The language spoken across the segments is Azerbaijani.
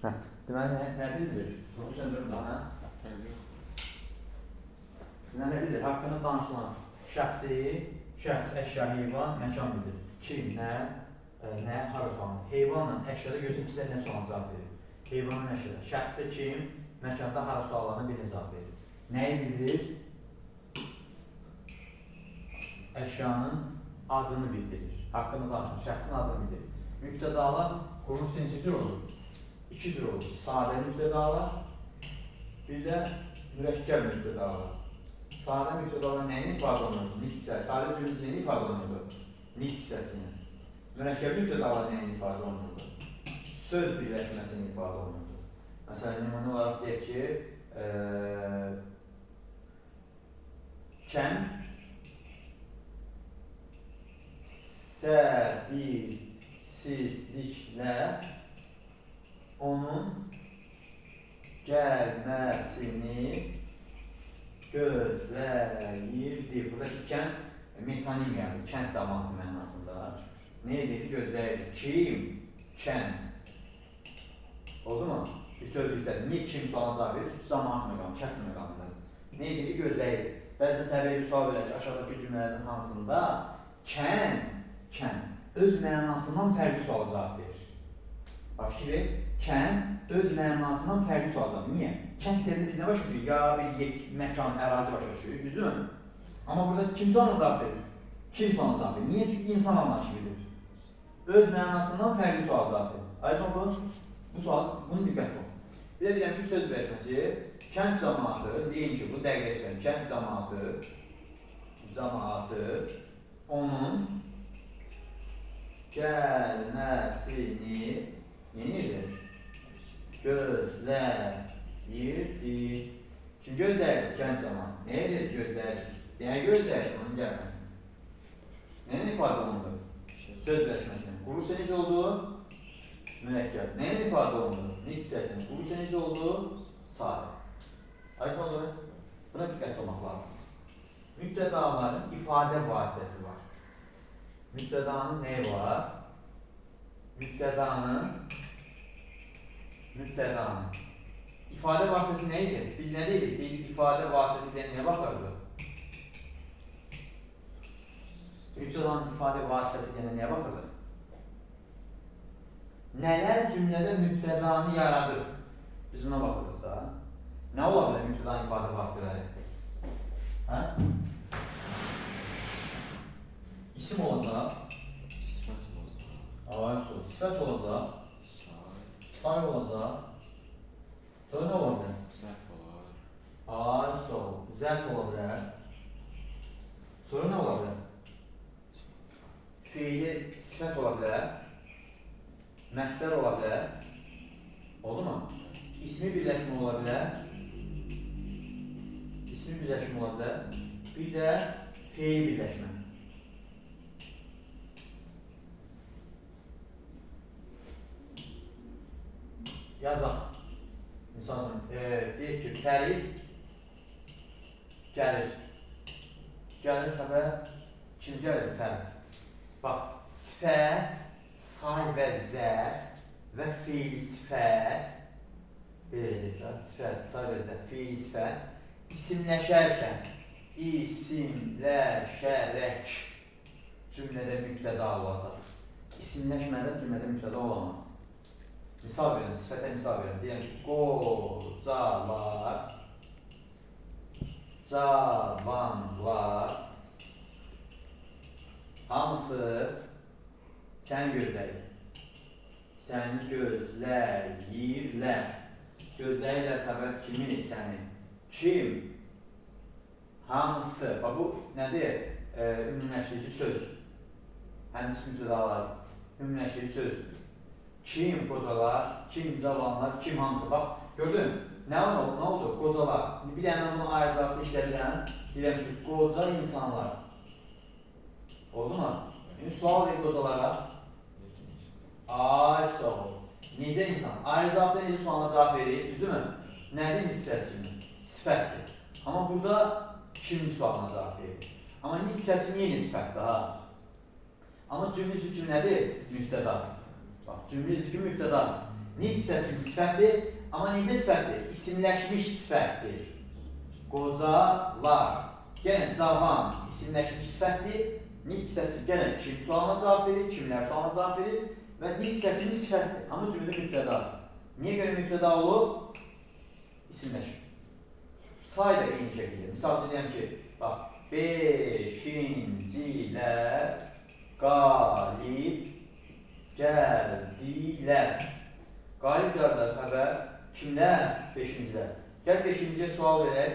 Deməli, nə bildir? Bunu söndürüm daha. Nə bilir? Haqqında danışılan şəxsi, şəxs, əşya, heyvan, məkan bilir. Kim, nə, hara sualını. Heyvanla əşyada görürsə ikisi nə sualını cavab verir. Heyvanın əşyada. Şəxsdə kim, məkanda hara suallarına birini cavab verir. Nəyi bildirir? Əşyanın adını bildirir. Haqqında danışılan şəxsin adını bildirir. Mübtədalar quruluşu neçə cür olur? 2 cür olur. Sadə mübtədalar, bir də mürəkkəb mübtədalar. Sadə mübtədalar nəyin ifadə olunurdu? Nitq hissəsi. Sadə cümləsi nəyin ifadə olunurdu? Nitq hissəsini. Mürəkkəb mübtədalar nəyin ifadə olunurdu? Söz birləşməsinin ifadə olunurdu. Məsələn, nümunə olaraq deyək ki, kənd səbirsizliklə onun gəlməsini gözləyirdi. Buradakı kənd metonim yəni, kənd cəmaatı mənasında. Nə edir? Gözləyirdi. Kim? Kənd. Oldu mu? Bütövlükdə. Niyə kim sualına cavab verir? Çünki cəmaat məqamı, şəxs məqamındadır. Nə edir? Gözləyirdi. Bəzən səbəbi bir sual verək ki, aşağıdakı cümlələrin hansında kənd öz mənasından fərqli suala cavab verir. Bax, fikir ver. Kənd öz mənasından fərqli sual cavab verir. Niyə? Kənd terimi biz nə başa düşürük? Ya bir məkan, ərazi başa düşürük, düzdürmü? Amma burada kim sualına cavab verir? Kim sualına cavab verir? Niyə? Çünki insan anlayışı bilir. Öz mənasından fərqli sual cavab verir. Aydın oldu? Bu sual, bunu diqqətli olun. Bir də deyirəm ki, söz birləşməsi, kənd cəmaatı, deyim ki, bu dəqiq işləyir, kənd cəmaatı onun gəlməsini yenildir, gözləyirdi. Kim gözləyir? Kənd cəmaatı. Nə edir? Gözləyir. Nəyə gözləyir? Onun gəlməsini. Nəyin ifadə olunur? Söz birləşməsinin. Quruluşu necə oldu? Mürəkkəb. Nəyin ifadə olunur? Nitq hissəsinin. Quruluşu necə oldu? Sadə. Aydın olur. Buna diqqətli olmaq lazım. Mübtədaların ifadə vasitəsi var. Mübtədanın nəyi var? Mübtədanın ifadə vasitəsi nə idi? Biz nə dedik? İfadə vasitəsi deyən nə baxırdı? Mübtədanın ifadə vasitəsi deyən nəyə baxırdı? Nələr cümlədə mübtədanı yaradır? Biz buna baxırdıq da. Nə ola bilər mübtədanın ifadə vasitələri? İsim olacaq. Sifət olacaq. Sifət olacaq. Say olacaq. Sonra nə ola bilər? Zərf olar. Zərf ola bilər. Sonra nə ola bilər? Fiili sifət ola bilər. Məslər ola bilər. Oldu mu? İsmi birləşmə ola bilər. Bir də fiil birləşmə. Yazaq. Misal üçün, deyək ki, Fərid gəlir. Gəlir xəbər, kim gəlir? Fərid. Bax, sifət, say və zərf və fiil sifət, sifət, say və zərf, fiil sifət, isimləşərkən, isimləşərək cümlədə mübtəda olacaq. İsimləşmədən cümlədə mübtəda olamaz. Misal verin, sifətə misal verin. Deyəm ki, qocalar, cavanlar, hamısı səni gözləyir. Səni gözləyirlər. Gözləyirlər xəbər kimin? Səni. Kim? Hamısı. Bax, bu nədir? Ümumiləşdirici söz. Həmisi mübtədalar. Ümumiləşdirici söz. Kim qocalar, kim cavanlar, kim hamısı. Bax, gördün? Nə oldu? Qocalar. Bir dənə bunu ayrıcaqlı işlədirəm. Deyirəm ki, qoca insanlar. Oldu mu? Şimdi sual verir qocalara. Ay, sağ ol. Necə insan? Ayrıcaqlı necə sualına cavab verir? Düzümü? Nədir nitq hissəsi? Sifətdir. Amma burada kim sualına cavab verir? Amma nitq hissəsi yenə sifətdir ha. Amma cümlə üzvü nədir? Mübtəda. Bax, cümlə üzvü mübtəda. Nitq səsi sifətdir, amma necə sifətdir? İsimləşmiş sifətdir. Qocalar. Yenə cavan isimləşmiş sifətdir. Nitq səsi yenə kim sualına cavab verir, kimlər sualına cavab verir və nitq səsinin sifətdir. Amma cümlədə mübtədadır. Niyə görə mübtəda olub? İsimləşmir. Say da eyni şəkildə. Misal üçün deyəm ki, bax, beşincilər qalib gəldilər. Qalib gəldilər xəbər. Kimlər? Beşincilər. Gəl beşinciyə sual verək.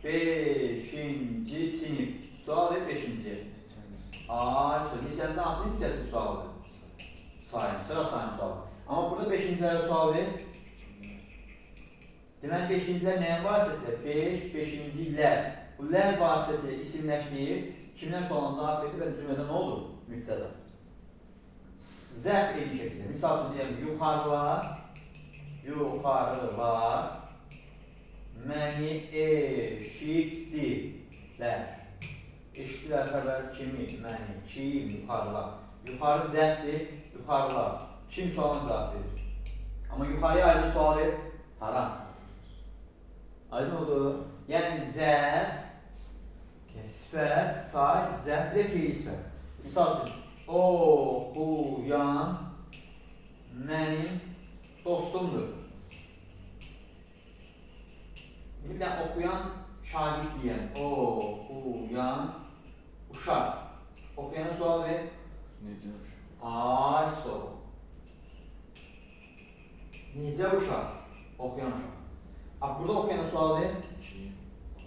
Beşinci sinif. Sual ver beşinciyə. Ay, neçənizdə hansı neçəsi sualdır? Sayın, sıra sayın sual. Amma burada beşincilərə sual ver. Deməli, beşincilər nəyin vasitəsi? Beşincilər. Bu lər vasitəsi isimləşdiyi kimlər sualına cavab verdi və cümlədə nə oldu? Mübtəda. Zərf eyni şəkildə. Misal üçün deyək, yuxarılar məni eşitdilər. Eşitdilər xəbər kimi, məni, kim, yuxarılar. Yuxarı zərfdir, yuxarılar. Kim sualına cavab verir? Amma yuxarıya ayrı sual ver, hara? Aydın oldu. Yəni zərf, sifət, say, zərf və fiil sifət. Misal üçün, oxuyan mənim dostumdur. Bir də oxuyan şagird deyən, oxuyan uşaq. Oxuyana sual ver. Necə uşaq? Ay, soru. Necə uşaq? Oxuyan uşaq. Burada oxuyana sual ver.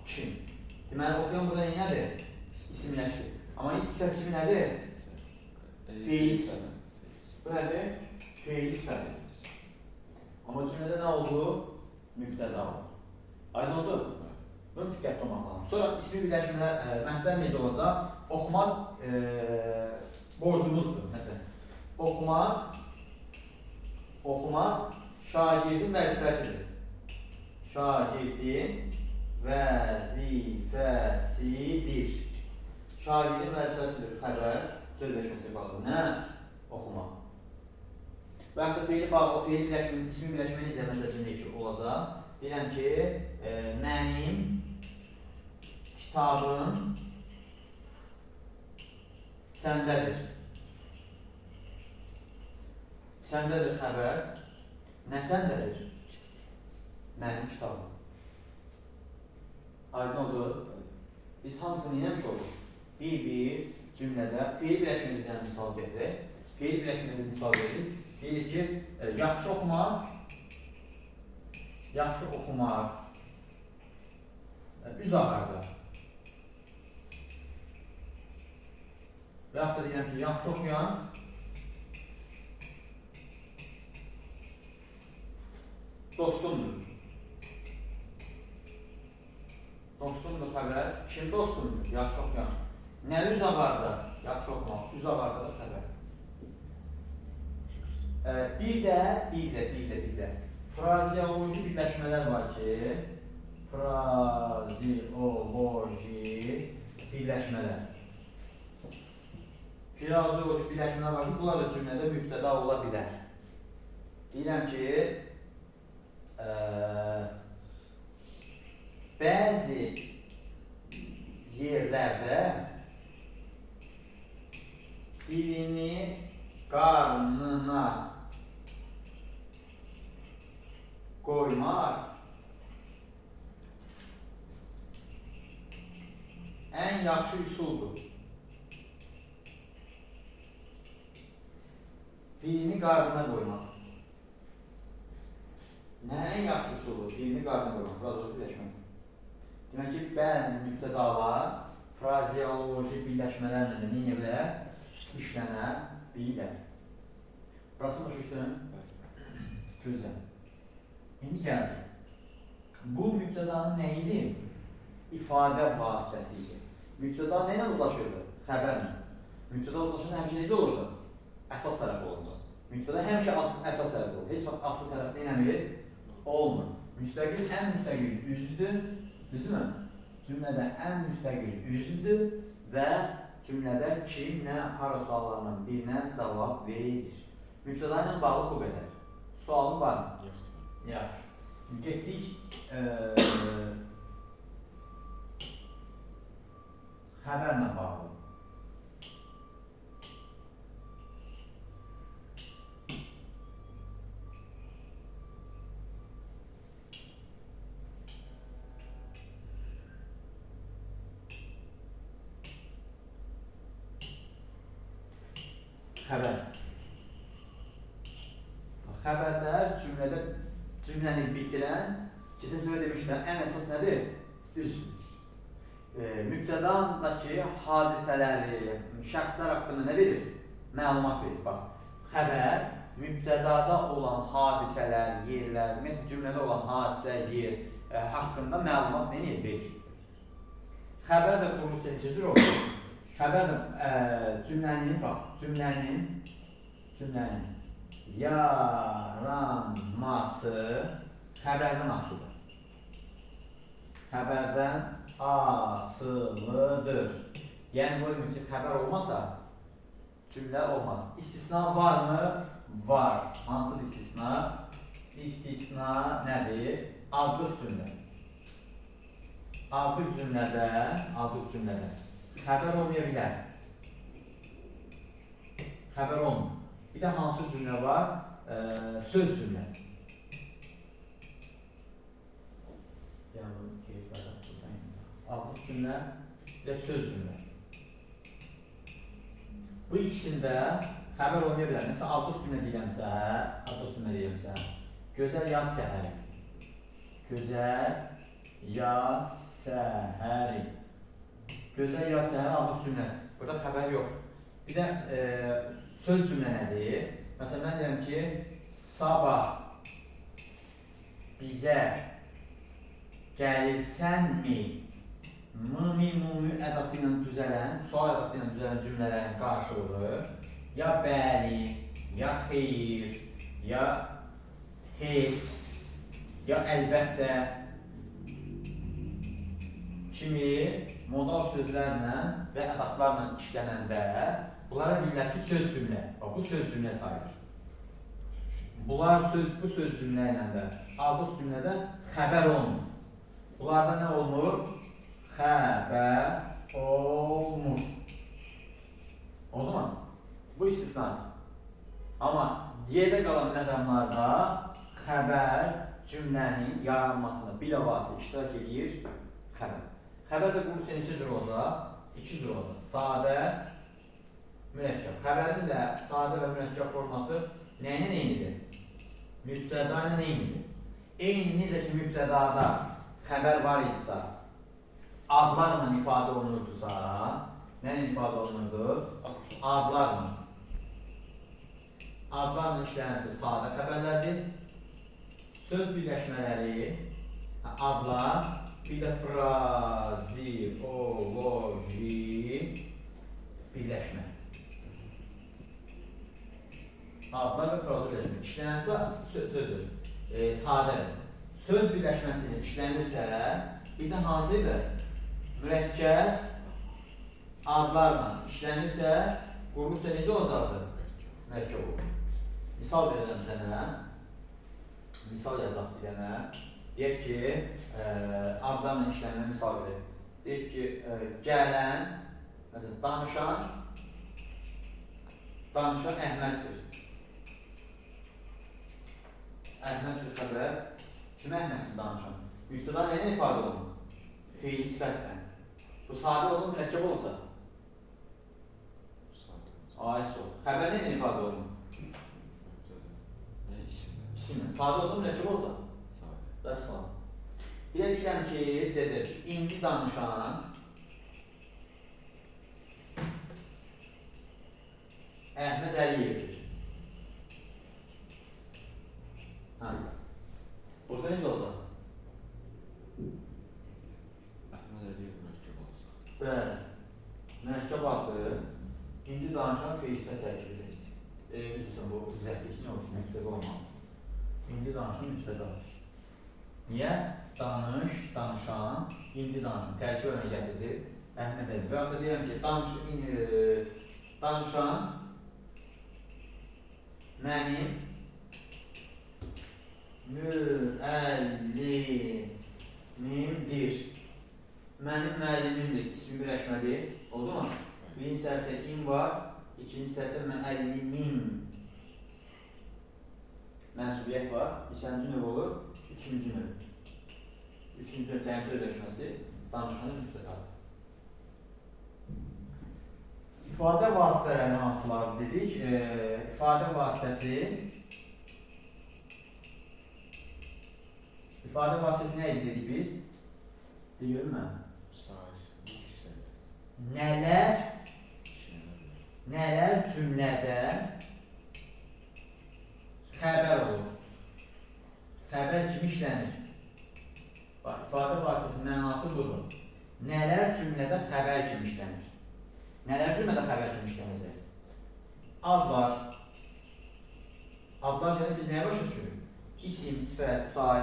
Kim? Deməli, oxuyan burada nədir? İsimləşir. Amma ilk səs kimi nədir? Fiil sifət. Bu nədir? Fiil sifət. Amma cümlədə nə oldu? Mübtəda oldu. Aydın oldu? Bunu diqqətli olmaq lazım. Sonra ismi birləşmələr, məsələ necə olacaq? Oxumaq borcumuzdur. Məsələn, oxumaq şagirdin vəzifəsidir. Şagirdin vəzifəsidir. Şagirdin vəzifəsidir. Xəbər, sözləşməsi bağlı. Nə? Oxumaq. Və yaxud da feili bağlı, feil birləşmə, ismi birləşmə necə məsələcində olacaq? Deyirəm ki, mənim kitabım səndədir. Səndədir xəbər. Nə səndədir? Mənim kitabım. Aydın oldu. Biz hamısını yemiş olduq. Bir cümlədə feil birləşmədən misal gətirək. Feil birləşmədən misal verir. Deyir ki, yaxşı oxumaq üz ağarda. Və yaxud da deyirəm ki, yaxşı oxuyan dostumdur. Dostumdur xəbər. Kim dostumdur? Yaxşı oxuyan. Nə üz ağarda? Yaxşı oxumaq. Üz ağarda da xəbər. Bir də frazeoloji birləşmələr var ki, frazeoloji birləşmələr var ki, bunlar da cümlədə mübtəda ola bilər. Deyirəm ki, bəzi yerlərdə dilini qarnına qoymaq ən yaxşı üsuldur. Dilini qarnına qoymaq. Nə ən yaxşı üsuldur? Dilini qarnına qoymaq. Frazeoloji birləşmə. Demək ki, bəzi mübtədalar frazeoloji birləşmələrlə də nə bilər? İşlənə bilər. Burası başa düşdün? Gözləl. İndi gəldik. Bu mübtədanın nə idi? İfadə vasitəsi idi. Mübtəda nə ilə uzlaşırdı? Xəbərlə. Mübtəda uzlaşında həmişə necə olurdu? Əsas tərəf olurdu. Mübtəda həmişə əsas tərəf olurdu. Heç vaxt asıl tərəf nə eləmir? Olmur. Müstəqil ən müstəqil üzdür. Düzdürmü? Cümlədə ən müstəqil üzdür və cümlədə kim, nə, hara suallarından birinə cavab verir. Mübtəda ilə bağlı bu qədər. Sualın var mı? Yoxdur. Yaxşı. Getdik xəbərlə bağlı. Xəbər. Xəbərlər cümləni bitirən, keçən səfər demişlər, ən əsas nədir? Üslup. Mübtədadakı hadisələri, şəxslər haqqında nə verir? Məlumat verir. Bax, xəbər mübtədada olan hadisələr, yerlər, ümumiyyətlə cümlədə olan hadisə, yer haqqında məlumat verir? Xəbər də quruluşu neçə cür olur? Xəbər cümlənin yaranması xəbərdən asılıdır. Xəbərdən asılıdır. Yəni, bu demək ki, xəbər olmasa cümlə olmaz. İstisna var mı? Var. Hansıdır istisna? İstisna nədir? Adlıq cümlə. Adlıq cümlədə xəbər olmaya bilər. Xəbər olmur. Bir də hansı cümlə var? Söz cümlə. Adlıq cümlə və söz cümlə. Bu ikisində xəbər olmaya bilər. Məsələn, adlıq cümlə deyirəmsə, gözəl yaz səhəri. Gözəl yaz səhəri. Gözəl yaz səhəri adlıq cümlədir. Burada xəbər yox. Bir də söz cümlə nədir? Məsələn, mən deyirəm ki, sabah bizə gəlirsənmi? Mı ədatı ilə düzələn, sual ədatı ilə düzələn cümlələrin qarşılığı ya bəli, ya xeyir, ya heç, ya əlbəttə kimi modal sözlərlə və ədatlarla işlənəndə bunlara deyirlər ki, söz cümlə. Bu söz cümlə sayılır. Bu söz cümlə ilə də adlıq cümlədə xəbər olmur. Bunlarda nə olmur? Xəbər olmur. Oldu mu? Bu istisnadır. Amma D-də qalan məqamlarda xəbər cümlənin yaranmasında bilavasitə iştirak edir xəbər. Xəbər də quruluşu neçə cür olacaq? 2 cür olacaq. Sadə, mürəkkəb. Xəbərin də sadə və mürəkkəb forması nə ilə eynidir? Mübtəda ilə eynidir. Eyni necə ki mübtədada xəbər var idisə, adlarla ifadə olunurdusa, nə ilə ifadə olunurdu? Adlarla. Adlarla işlənirsə sadə xəbərlərdir. Söz birləşmələri, adlar, bir də frazioloji birləşmə. Adlar və frazioloji birləşmə. İşlənirsə sözdür, sadədir. Söz birləşməsini işlənirsə, bir də hansıdır? Mürəkkəb adlarla işlənirsə, quruluşsa necə olacaqdır? Mürəkkəb olur. Misal verirəm sənə. Misal yazaq bir dənə. Deyək ki, adlarla işlənmə misal verir. Deyək ki, gələn, məsələn, danışan Əhməddir. Əhməddir xəbər. Kim Əhməddir danışan? Mübtəda nə ilə ifadə olunur? Feil sifətlə. Bu sadə olsa mürəkkəb olacaq. Ais ol. Xəbər nə ilə ifadə olunur? İsimlə. Sadə olsa mürəkkəb olacaq. Vəssalam. Bir də deyirəm ki, dedik, indi danışan Əhməd Əliyevdir. Burada necə olacaq? Əhməd Əliyev mürəkkəb olacaq. Bəli. Mürəkkəb addır. İndi danışan feil sifət tərkib edir. Üzrsən, bu zərflik nə olsun? Mübtəda olmalı. İndi danışan mübtədadır. Niyə? Danışan, indi danışan. Tərkib önə gətirdir. Əhməd Əliyev. Və yaxud da deyirəm ki, danışan mənim müəllimimdir. Mənim müəllimimdir. İsmi birləşmədir. Oldu mu? Birinci səhvdə in var. İkinci səhvdə müəllimim. Mənsubiyyət var. İkinci növ olur. Üçüncü növ. Üçüncü növ təyin sözləşməsi. Danışmanın müstəqadır. İfadə vasitələrini hansılar dedik? İfadə vasitəsi nə idi dedik biz? Deyir mi? Sayıs, diskisi. Nələr cümlədə xəbər olur? Xəbər kimi işlənir? Bax, ifadə vasitəsinin mənası budur. Nələr cümlədə xəbər kimi işlənir? Nələr cümlədə xəbər kimi işlənəcək? Adlar. Adlar deyə biz nəyə başa düşürük? İsim, sifət, say,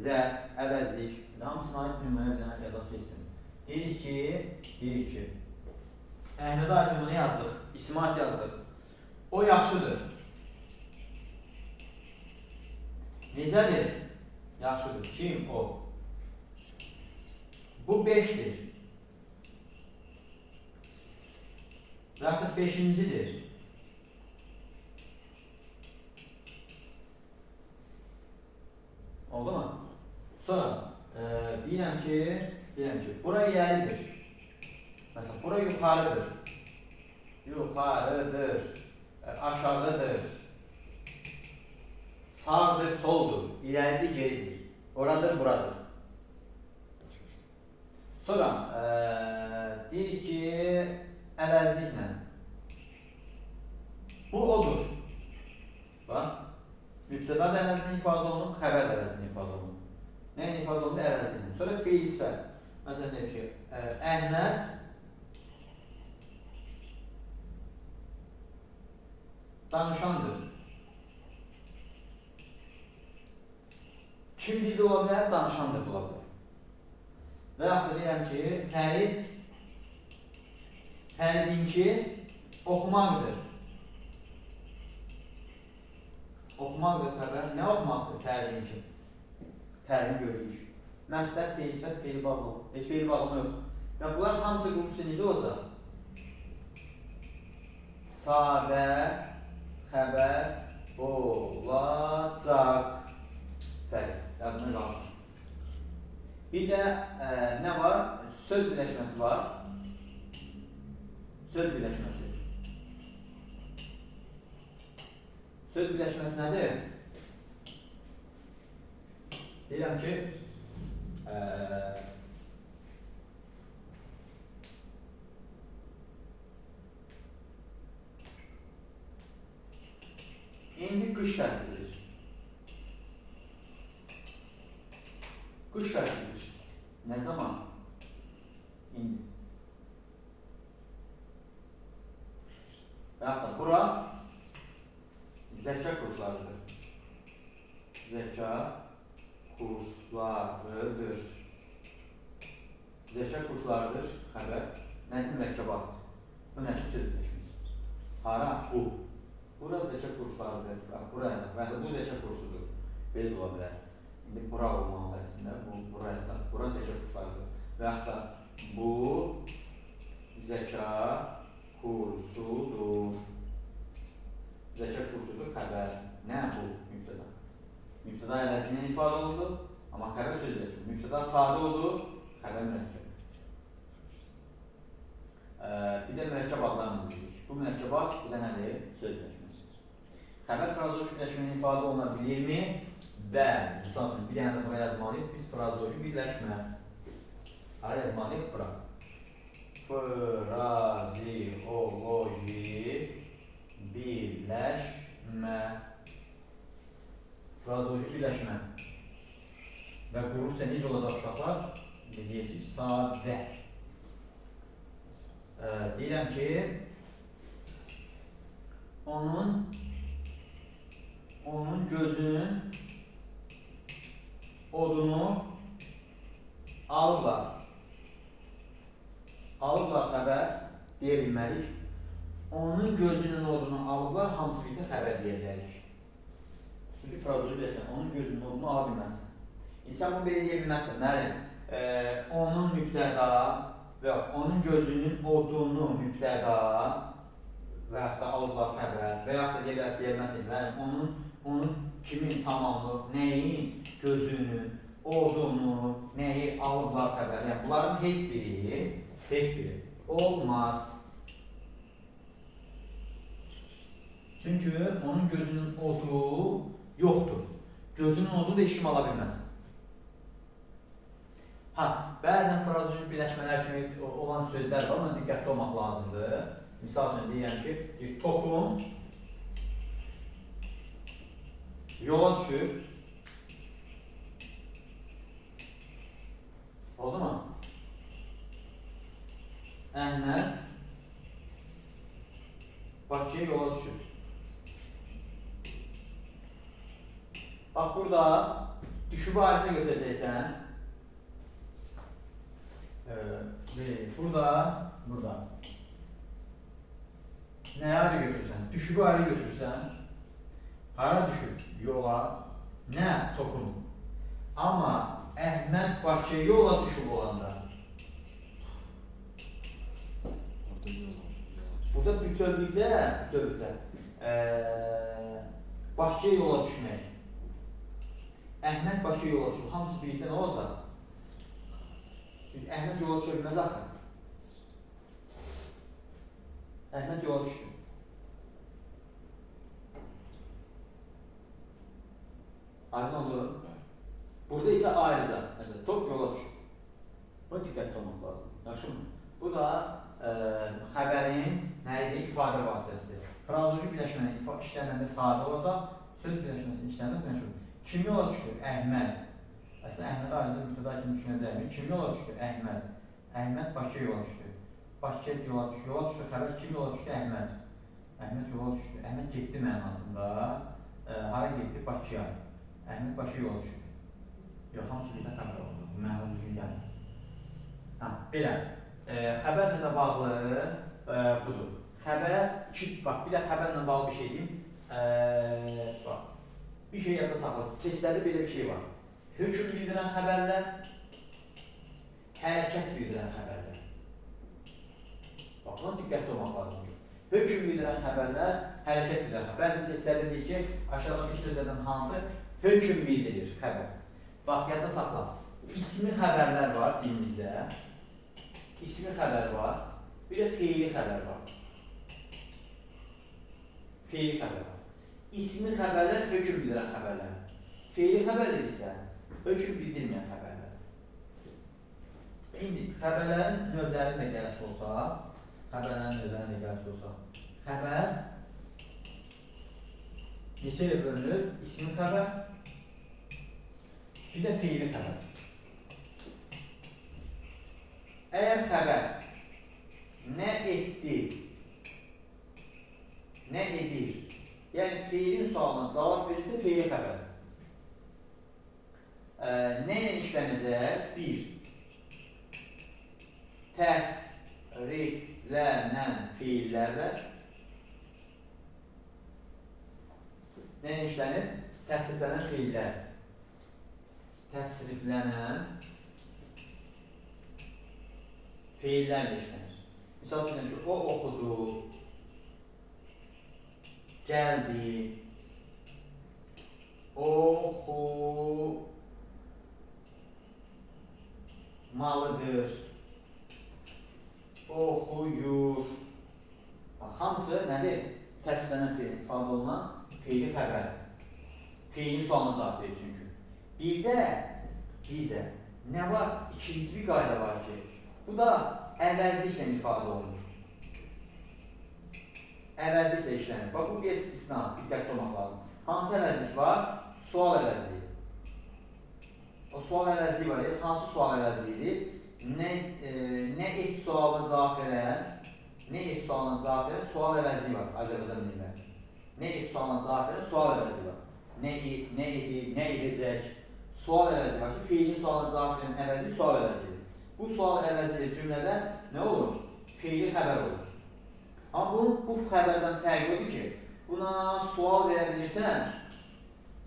zərf, əvəzlik. Hamısına aid nümunə bir dənə yazaq keçsin. Deyirik ki, Əhmədə aid nümunə yazdıq, isimə aid yazdıq. O yaxşıdır. Necədir? Yaxşıdır. Kim? O. Bu 5'dir. Və yaxud 5-cidir. Oldu mu? Sonra deyirəm ki, bura irəlidir. Məsələn, bura yuxarıdır. Yuxarıdır. Aşağıdır. Sağdır, soldur. İrəlidir, geridir. Oradır, buradır. Sonra deyirik ki, əvəzliklə. Bu odur. Bax, mübtəda da əvəzini ifadə olunur, xəbər də əvəzini ifadə olunur. Nəyin ifadə olunur? Əvəzini. Sonra feil sifət. Məsələn, deyək ki, Əhməd danışandır. Kim dildə ola bilər? Danışandır ola bilər. Və yaxud da deyirəm ki, Fəridinki oxumaqdır. Oxumaqdır xəbər. Nə oxumaqdır Fəridinki? Fəridin görürük. Məsəl, feil sifət, feil bağlama. Heç feil bağlama yox. Və bunlar hamısı quruluşu necə olacaq? Sadə xəbər olacaq. Fərid. Yadına qalsın. Bir də nə var? Söz birləşməsi var. Söz birləşməsi. Söz birləşməsi nədir? Deyirəm ki, indi qış fəslidir. Qış fəslidir. Nə zaman? İndi. Və yaxud da bura zəka kurslarıdır. Zəka kurslarıdır. Zəka kurslarıdır xəbər. Nədir mürəkkəbatdır? Bu nədir söz birləşməsidir? Hara? Bu. Bura zəka kurslarıdır. Bura yazaq. Və yaxud da bu zəka kursudur. Belə ola bilər. İndi bura olmalı əslində. Bura yazaq. Bura zəka kurslarıdır. Və yaxud da bu zəka kursudur. Zəka kursudur xəbər. Nə bu? Mübtəda. Mübtəda əvəzini ifadə olundu, amma xəbər söz birləşmir. Mübtəda sadə oldu, xəbər mürəkkəb. Bir də mürəkkəb adlarını bilirik. Bu mürəkkəb ad, bu da nədir? Söz birləşməsidir. Xəbər frazeoloji birləşmənin ifadə oluna bilirmi? Bəli. Misal üçün, bir dənə də bura yazmalıyıq. Biz frazeoloji birləşmə. Hara yazmalıyıq? Bura. Frazeoloji birləşmə. Frazeoloji birləşmə. Və quruluşsa necə olacaq uşaqlar? Deyəcək, sadə. Deyirəm ki, onun gözünün odunu alıblar. Alıblar xəbər deyə bilmərik. Onun gözünün odunu alıblar, hamısı birlikdə xəbər deyə bilərik. Çünki frazeoloji birləşmə onun gözünün olduğunu ala bilməzsən. İndi sən bunu belə deyə bilməzsən. Müəllim, onun mübtəda və yaxud onun gözünün olduğunu mübtəda və yaxud da alıblar xəbər və yaxud da deyə bilməzsən. Müəllim, onun kimin tamamlıq, nəyin gözünün olduğunu, nəyi alıblar xəbər. Yəni bunların heç biri olmaz. Çünki onun gözünün olduğu yoxdur. Gözünün olduğu da işim ala bilməz. Bəzən frazeoloji birləşmələr kimi olan sözlər var, ona diqqətli olmaq lazımdır. Misal üçün deyəm ki, topum yola düşür. Oldu mu? Əhməd Bakıya yola düşür. Bax, burada düşüb ayrıca götürəcəksən. Burada. Nəyə ayrı götürürsən? Düşüb ayrı götürürsən. Hara düşür? Yola. Nə? Topun. Amma Əhməd Bakıya yola düşüb olanda. Burada bütövlükdə Bakıya yola düşmək. Əhməd Bakıya yola düşür. Hamısı birlikdə nə olacaq? Çünki Əhməd yola düşə bilməz axı. Əhməd yola düşdü. Aydın oldu. Burada isə ayrıca, məsələn, top yola düşür. Buna diqqətli olmaq lazım. Yaxşımı? Bu da xəbərin ifadə vasitəsidir. Frazeoloji birləşmənin işlərində sadə olacaq, söz birləşməsinin işlərində məşğul. Kim yola düşdü? Əhməd. Əslində Əhməd ayrıca mübtəda kimi düşünə bilərmi? Kim yola düşdü? Əhməd. Əhməd Bakıya yola düşdü. Bakıya yola düşdü. Yola düşdü xəbər kim yola düşdü? Əhməd. Əhməd yola düşdü. Əhməd getdi mənasında. Hara getdi? Bakıya. Əhməd Bakıya yola düşdü. Yox, hamısı birdə xəbər olacaq. Məna düzgün gəlir. Belə. Xəbərlə də bağlı budur. Xəbər, bax, bir də xəbərlə bağlı bir şey deyim. Bax, bir şey yadda saxla. Testlərdə belə bir şey var. Hökm bildirən xəbərlər, hərəkət bildirən xəbərlər. Bax, buna diqqətli olmaq lazımdır. Hökm bildirən xəbərlər, hərəkət bildirən xəbər. Bəzən testlərdə deyir ki, aşağıdakı sözlərdən hansı hökm bildirir xəbər. Bax, yadda saxla. İsmi xəbərlər var dilimizdə. İsmi xəbər var. Bir də feili xəbər var. Feili xəbər var. İsmi xəbərlər hökm bildirən xəbərlər. Feili xəbərlər isə hökm bildirməyən xəbərlər. İndi xəbərlərin növlərini də gələk olsa, xəbər neçəyə bölünür? İsmi xəbər, bir də feili xəbər. Əgər xəbər nə etdi, nə edir, yəni feilin sualına cavab verirsə feili xəbər. Nə ilə işlənəcək? 1. Təsriflənən feillərlə. Nə ilə işlənir? Təsriflənən feillər. Təsriflənən feillərlə işlənir. Misal üçün ki, o oxudu, gəldi, oxumalıdır, oxuyur. Hamısı nədir? Təsriflənən feil, ifadə olunan feili xəbərdir. Feilin sualına cavab verir çünki. Bir də nə var? İkinci bir qayda var ki, bu da əvəzliklə ifadə olunur. Əvəzliklə işlənir. Bax, bu bir istisna, diqqətli olmaq lazım. Hansı əvəzlik var? Sual əvəzliyi. O sual əvəzliyi var, hansı sual əvəzliyidir? Nə et sualına cavab verən, sual əvəzliyi var Azərbaycan dilində. Nə et sualına cavab verən sual əvəzliyi var. Nə edir, nə edəcək? Sual əvəzliyi var ki, feilin sualına cavab verən əvəzliyi sual əvəzliyidir. Bu sual əvəzliyi cümlədə nə olur? Feili xəbər olur. Amma bu xəbərdən fərqi odur ki, buna sual verə bilirsən,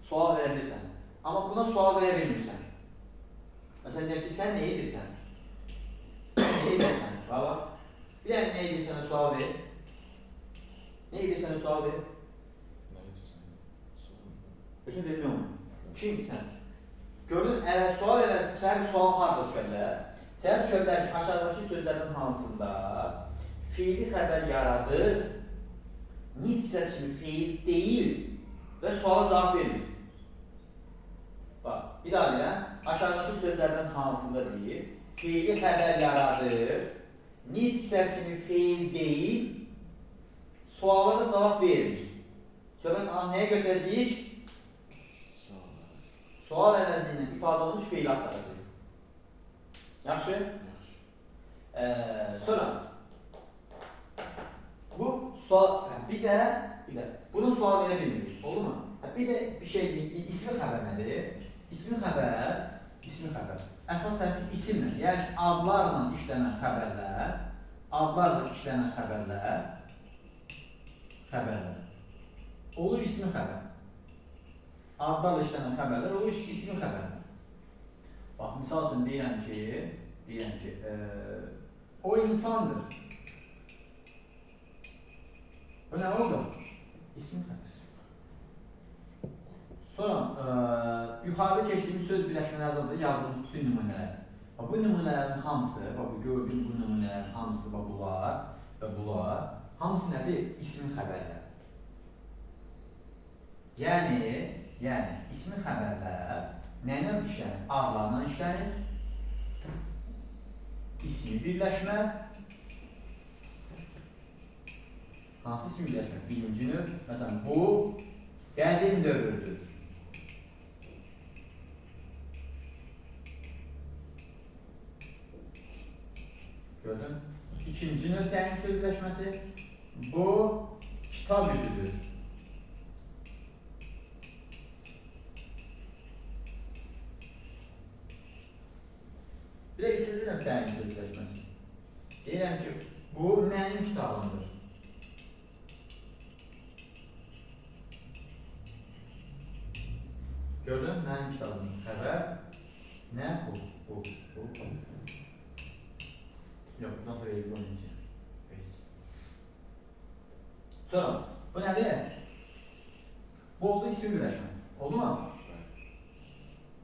sual verə bilirsən. Amma buna sual verə bilmirsən. Məsələn, deyək ki, sən nə edirsən? Ne edirsən? Baba, bir dənə nə edirsən sual ver. Ne edirsən sual ver. Ne edirsən? Üçün bilmiyorum. Kimsən? Gördün, əgər sual edərsən, sənə bir sual harada düşərlər? Sənə düşərlər ki, aşağıdakı sözlərdən hansında fiili xəbər yaradır, nitq hissəsi kimi fiil deyil və suala cavab vermir. Bax, bir daha deyirəm, aşağıdakı sözlərdən hansında deyil, fiili xəbər yaradır, nitq hissəsi kimi fiil deyil, suala da cavab vermir. Söhbət nəyə götürəcəyik? Sual əvəzliyi ilə ifadə olunmuş fiili axtaracaq. Yaxşı? Sonra bu sual, bir də bunun sual verə bilmirik, olur mu? Bir də bir şey deyim, ismi xəbər nədir? İsmi xəbər, əsas tərəfi isimlə, yəni adlarla işlənən xəbərlər, olur ismi xəbər. Adlarla işlənən xəbərlər olur ismi xəbərlər. Bax, misal üçün deyirəm ki, o insandır. Bu nə oldu? İsmi xəbər. Sonra yuxarıda keçdiyimiz söz birləşmələrdə yazdığımız bütün nümunələr. Bu nümunələrin hamısı, bu gördüyüm bu nümunələrin hamısı bunlar, hamısı nədir? İsmi xəbərlər. Yəni ismi xəbərlər nə ilə işlənir? Adlarla işlənir. İsmi birləşmə. Hansı ismi birləşmə? Birinci növ. Məsələn, bu qədim dövrüdür. Gördün? İkinci növ təyin söz birləşməsi. Bu kitab yüzüdür. Bir də üçüncü növ təyin söz birləşməsi. Deyirəm ki, bu mənim kitabımdır. Gördün? Mənim kitabımdır. Xəbər. Nə? Bu. Yox, bundan sonra eybi olmayacaq. Sonra, bu nədir? Bu oldu isim birləşmə. Oldu mu?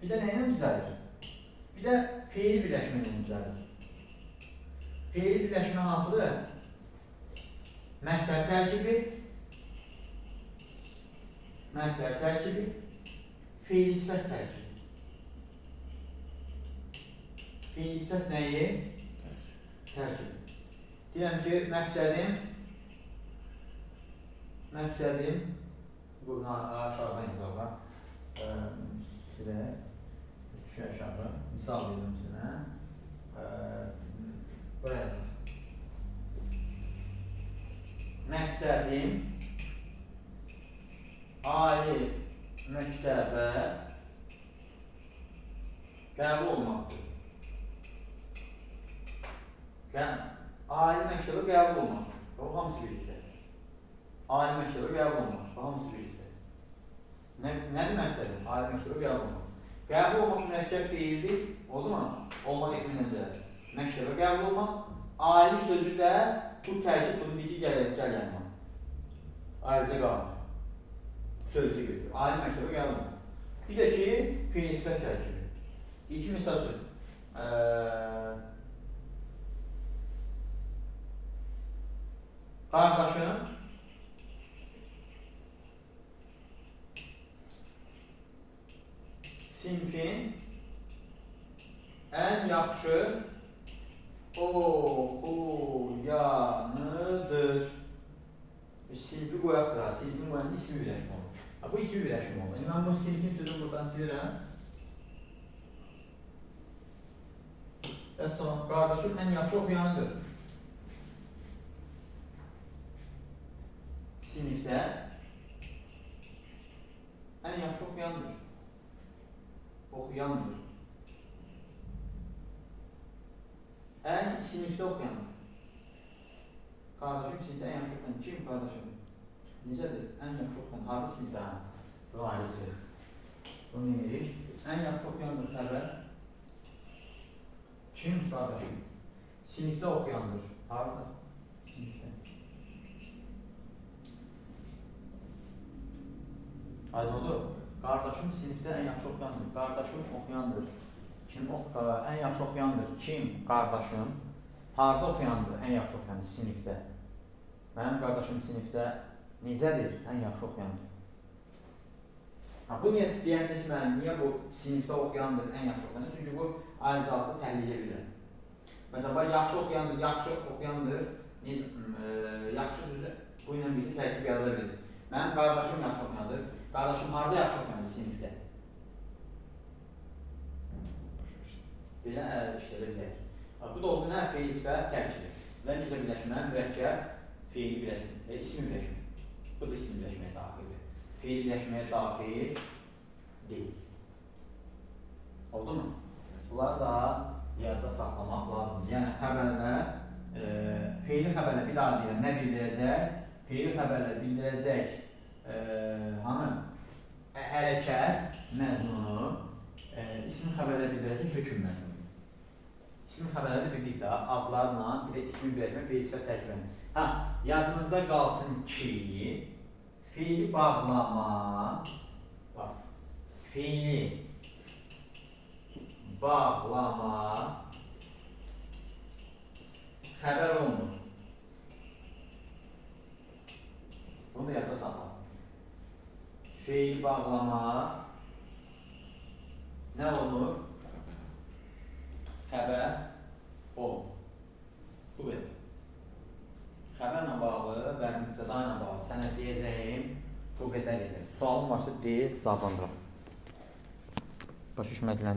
Bir də nə ilə düzəlir? Bir də feil birləşmə ilə düzəlir. Feil birləşmə hansıdır? Məsəl tərkibi, feil sifət tərkibi. Feil sifət nəyi? Tərkib. Deyirəm ki, məqsədim bunu aşağıdan yazarlar. Şu aşağı, misal verim sizə. Buraya yazar. Məqsədim ali məktəbə qəbul olmaqdır. Ali məktəbə qəbul olmaqdır. O hamısı birlikdə. Ali məktəbə qəbul olmaqdır. O hamısı birlikdə. Nədir məqsədim? Ali məktəbə qəbul olmaq. Qəbul olmaq mürəkkəb fiildir. Oldu mu? Olmaq etməyəndə. Məktəbə qəbul olmaq. Ali sözü də bu tərkib bunu deyir ki, gəl yanıma. Ayrıca qalmır. Sözü götürür. Ali məktəbə qəbul olmaq. Bir də ki, fiil sifət tərkibi. İlk misal üçün. Qardaşım sinfin ən yaxşı oxuyanıdır. Sinfi qoyaq qıra, sinfin qoyanın ismi birləşmə olur. Bu ismi birləşmə olur. Mən bu sinfin sözünü buradan silirəm. Və sonra qardaşım ən yaxşı oxuyanıdır. Sinifdə ən yaxşı oxuyandır. Ən sinifdə oxuyandır. Qardaşım sinifdə ən yaxşı oxuyan. Kim qardaşım? Necədir? Ən yaxşı oxuyan. Harada sinifdə? Ayrıcı. Bunu eləyirik. Ən yaxşı oxuyandır xəbər. Kim qardaşım? Sinifdə oxuyandır. Harada? Sinifdə. Aydın oldu. Qardaşım sinifdə ən yaxşı oxuyandır. Qardaşım oxuyandır. Kim ən yaxşı oxuyandır? Kim? Qardaşım. Harda oxuyandır? Ən yaxşı oxuyandır sinifdə. Mənim qardaşım sinifdə necədir? Ən yaxşı oxuyandır. Bu niyə deyəsən ki, niyə bu sinifdə oxuyandır, ən yaxşı oxuyandır? Çünki bu ayrıcalıqda təhlil edə bilirəm. Məsələn, yaxşı oxuyandır, yaxşı oxuyandır, yaxşı sözü bu ilə birlikdə tərkib yarada bilir. Mənim qardaşım yaxşı oxuyandır. Qardaşım harada yaxşı oxuyandır sinifdə? Belə işlədə bilərik. Bu da oldu nə? Feil sifət tərkibi. Və necə birləşmə? Mürəkkəb, feil birləşmə, ismi birləşmə. Bu da ismi birləşməyə daxildir. Feil birləşməyə daxil deyil. Oldu mu? Bunları da yadda saxlamaq lazımdır. Yəni xəbərlər, feili xəbərlər bir daha deyirəm, nə bildirəcək? Feili xəbərlər bildirəcək hərəkət məzmunu, ismi xəbərlər bildirəcək hökm məzmunu. İsmi xəbərləri birlikdə adlarla, bir də ismi birləşmə, feil sifət tərkibləmə. Yadınızda qalsın ki, feili bağlama, feili bağlama xəbər olunur. Bunu da yadda saxla. Feili bağlama nə olur? Xəbər olunur. Bu qədər. Xəbərlə bağlı və mübtəda ilə bağlı sənə deyəcəyim bu qədər edir. Sualın varsa deyil, cavablandıram. Başa düşmədilən.